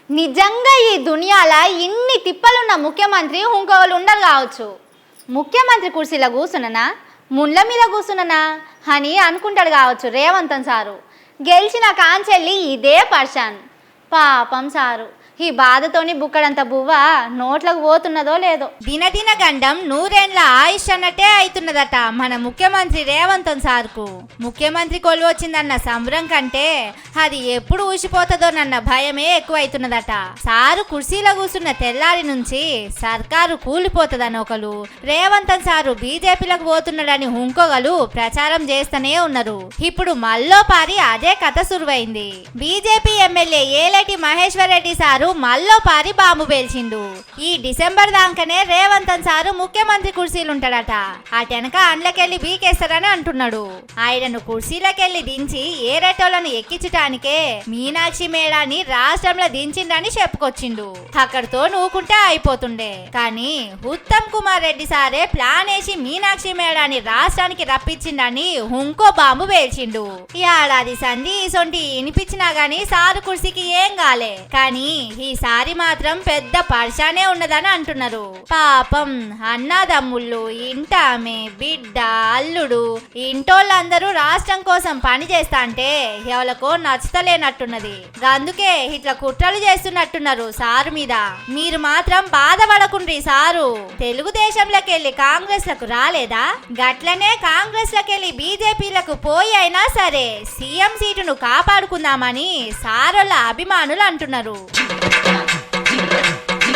నిజంగా ఈ దునియాల ఇన్ని తిప్పలున్న ముఖ్యమంత్రి ఇంకోళ్ళు ఉండరు కావచ్చు. ముఖ్యమంత్రి కుర్చీలో కూర్చున్ననా ముండ్ల మీద కూర్చున్ననా అని అనుకుంటాడు కావచ్చు రేవంతన్ సారు. గెలిచిన కాంచెల్లి ఇదే పర్షాన్. పాపం సారు ఈ బాధతోని బుక్కడంత బువ్వ నోట్లకు పోతున్నదో లేదో. దినదిన గండం నూరేండ్ల ఆయుష్ అన్నట్టే అవుతున్నదట మన ముఖ్యమంత్రి రేవంతన్ సార్కు. ముఖ్యమంత్రి కొలువు వచ్చిందన్న సంబరం కంటే అది ఎప్పుడు ఊసిపోతుందోనన్న భయమే ఎక్కువైతున్నదట. సారు కుర్చీలో కూర్చున్న తెల్లారి నుంచి సర్కారు కూలిపోతుందని ఒకరు, రేవంతన్ సారు బీజేపీలకు పోతున్నాడని ఇంకొకరు ప్రచారం చేస్తూనే ఉన్నారు. ఇప్పుడు మల్లోపారి అదే కథ సురువైంది. BJP MLA Eleti Maheshwar Reddy sir మల్లోపారి బాంబు పేల్చిండు. ఈ డిసెంబర్ దాకానే రేవంతన్ సారు ముఖ్యమంత్రి కుర్చీలుంటాడట. అటెనక అండ్లకెళ్ళి బీకేస్తారని అంటున్నాడు. ఆయనను కుర్చీలకెళ్ళి దించి ఏరేటోళ్లను ఎక్కించటానికే మీనాక్షి మేడాని రాష్ట్రంలో దించిండని చెప్పుకొచ్చిండు. అక్కడితో నూకుంటే అయిపోతుండే. కానీ ఉత్తమ్ కుమార్ రెడ్డి సారే ప్లాన్ వేసి మీనాక్షి మేడాని రాష్ట్రానికి రప్పించిండని ఇంకో బాంబు పేల్చిండు. ఈ ఏడాది సంధి ఇసొంటి వినిపించినా గాని సారు కుర్చీకి ఏం కాలే. కానీ ఈసారి మాత్రం పెద్ద పర్షానే ఉన్నదని అంటున్నారు. పాపం అన్నాదమ్ముళ్ళు, ఇంటామె, బిడ్డ, అల్లుడు, ఇంటోళ్ళందరూ రాష్ట్రం కోసం పని చేస్తా అంటే ఎవరికో నచ్చతలేనట్టున్నది. అందుకే ఇట్లా కుట్రలు చేస్తున్నట్టున్నారు సారు మీద. మీరు మాత్రం బాధపడకుండ్రి సారు. తెలుగుదేశంలోకి వెళ్ళి కాంగ్రెస్ లకు రాలేదా? గట్లనే కాంగ్రెస్ లకు వెళ్ళి బీజేపీలకు పోయి అయినా సరే సీఎం సీటును కాపాడుకుందామని సారోళ్ళ అభిమానులు అంటున్నారు.